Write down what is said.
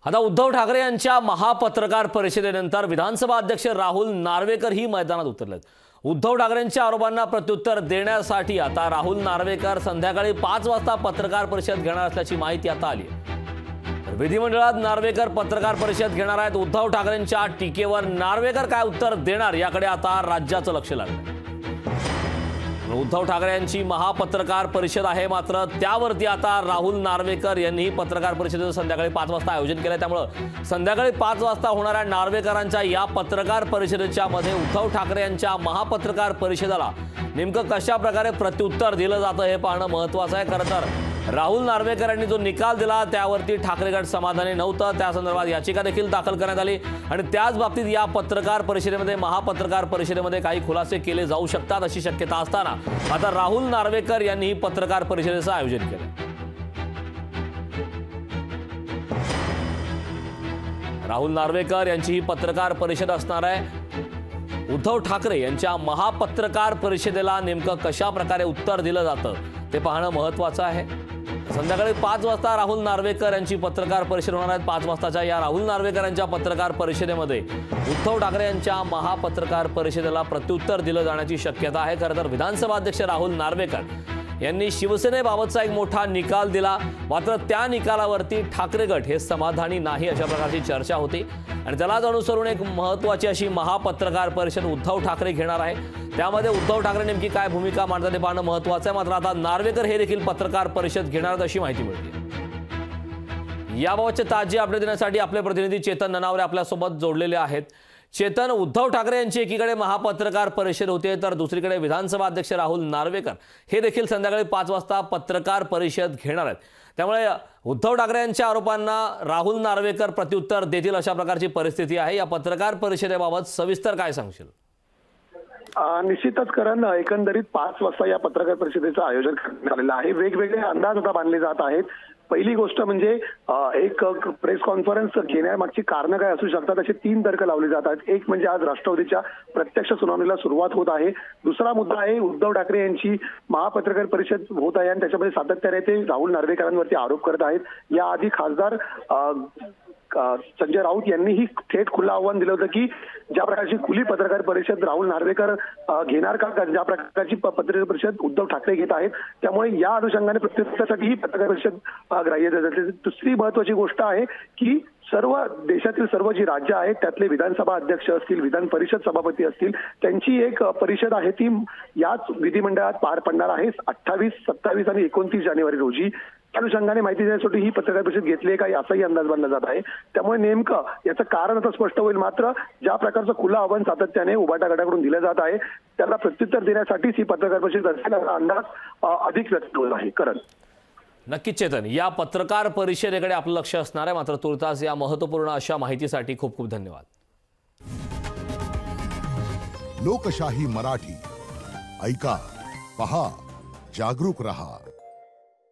आता उद्धव ठाकरे यांच्या महापत्रकार परिषदेनंतर विधानसभा अध्यक्ष राहुल नार्वेकर ही मैदानात उतरलेत। उद्धव ठाकरेंच्या आरोपांना प्रत्युत्तर देण्यासाठी आता राहुल नार्वेकर संध्याकाळी 5 वाजता पत्रकार परिषद घेणार असल्याची माहिती आता आली आहे। विधिमंडळात नार्वेकर पत्रकार परिषद घेणार आहेत। उद्धव ठाकरेंच्या टीकेवर नार्वेकर काय उत्तर देणार याकडे आता राज्याचं लक्ष लागलं। उद्धव ठाकरे यांची महापत्रकार परिषद आहे, मात्र त्यावरती आता राहुल नार्वेकर यांनी पत्रकार परिषदेचं संध्याकाळी 5 वाजता आयोजन केलं। त्यामुळे संध्याकाळी 5 वाजता होणाऱ्या नार्वेकरांच्या या पत्रकार परिषदेच्या मध्ये उद्धव ठाकरे यांच्या महापत्रकार परिषदेला नेमकं कशा प्रकारे प्रत्युत्तर दिलं जातं हे पाहणं महत्त्वाचं आहे। खरं तर राहुल नार्वेकर यांनी जो निकाल दिला त्यावरती ठाकरे गट समाधानी नव्हतं। त्या संदर्भात याचिका देखील दाखल करण्यात आली आणि त्याच बाबतीत या पत्रकार परिषदेमध्ये महापत्रकार परिषदेमध्ये काही खुलासे केले जाऊ शकतात अशी शक्यता असताना आता राहुल नार्वेकर यांनी ही पत्रकार परिषदेचं आयोजन केलं। राहुल नार्वेकर यांची ही पत्रकार परिषद असणार आहे। उद्धव ठाकरे यांच्या महापत्रकार परिषदेला नेमकं कशा प्रकारे उत्तर दिलं जातं ते पाहणं महत्त्वाचं आहे। संध्याकाळी 5 वाजता राहुल नार्वेकर यांची पत्रकार परिषद होणार आहे। 5 वाजताच्या या राहुल नार्वेकर यांच्या पत्रकार परिषदेमध्ये उद्धव ठाकरे यांच्या महापत्रकार परिषदेला प्रत्युत्तर दिलं जाण्याची शक्यता आहे। खरं तर विधानसभा अध्यक्ष राहुल नार्वेकर यांनी शिवसेनेबाबतचा एक मोठा निकाल दिला, मात्र त्या निकालावरती ठाकरे गट हे समाधानी नाही अशा प्रकारची चर्चा होती आणि त्यालाच अनुसरून एक महत्त्वाची अशी महापत्रकार परिषद उद्धव ठाकरे घेणार आहे। त्यामध्ये उद्धव ठाकरे नेमकी काय भूमिका मांडतात ते पाहणं महत्त्वाचं आहे। मात्र आता नार्वेकर हे देखील पत्रकार परिषद घेणार अशी माहिती मिळते। याबाबतचे ताजे अपडेट देण्यासाठी आपले प्रतिनिधी चेतन ननावरे आपल्यासोबत जोडलेले आहेत। चेतन, उद्धव ठाकरे यांची एकीकडे महापत्रकार परिषद होते तर दुसरीकडे विधानसभा अध्यक्ष राहुल नार्वेकर हे देखील संध्याकाळी 5 वाजता पत्रकार परिषद घेणार आहेत। त्यामुळे उद्धव ठाकरे यांच्या आरोपांना राहुल नार्वेकर प्रत्युत्तर देतील अशा प्रकारची परिस्थिती आहे। या पत्रकार परिषदेबाबत सविस्तर काय सांगशील? निश्चितच करण, एकंदरीत 5 वाजता या पत्रकार परिषदेचं आयोजन करण्यात आलेलं आहे। वेगवेगळे अंदाज आता बांधले जात आहेत। पहिली गोष्ट म्हणजे एक प्रेस कॉन्फरन्स घेण्यामागची कारणं काय असू शकतात असे 3 तर्क लावले जातात। एक म्हणजे आज राष्ट्रवादीच्या प्रत्यक्ष सुनावणीला सुरुवात होत आहे। दुसरा मुद्दा आहे उद्धव ठाकरे यांची महापत्रकार परिषद होत आहे आणि त्याच्यामध्ये सातत्याने ते राहुल नार्वेकरांवरती आरोप करत आहेत। याआधी खासदार संजय राऊत यांनीही थेट खुलं आव्हान दिलं होतं की ज्या प्रकारची खुली पत्रकार परिषद राहुल नार्वेकर घेणार का, ज्या प्रकारची पत्रकार परिषद उद्धव ठाकरे घेत आहेत, त्यामुळे या अनुषंगाने प्रत्युत्तरासाठी ही पत्रकार परिषद ग्राह्य धरते। दुसरी महत्त्वाची गोष्ट आहे की सर्व देशातील सर्व जी राज्य आहेत त्यातले विधानसभा अध्यक्ष असतील, विधान परिषद सभापती असतील, त्यांची एक परिषद आहे ती याच विधिमंडळात पार पडणार आहे 28, 27 आणि 29 जानेवारी रोजी। अनुषंगाने माहिती देण्यासाठी ही पत्रकार परिषद घेतली आहे का असाही अंदाज बांधला जात आहे। त्यामुळे नेमकं याचं कारण आता स्पष्ट होईल। मात्र ज्या प्रकारचं खुलं आव्हान सातत्याने उभाटा गटाकडून दिलं जात आहे त्याला प्रत्युत्तर देण्यासाठीच ही पत्रकार परिषद असेल असा अंदाज अधिक व्यक्त होत आहे। करण, नक्कीच चेतन, या पत्रकार परिषदेकडे आपलं लक्ष असणार आहे। मात्र तुर्तास या महत्त्वपूर्ण अशा माहितीसाठी खूप खूप धन्यवाद। लोकशाही मराठी ऐका, पहा, जागरूक रहा।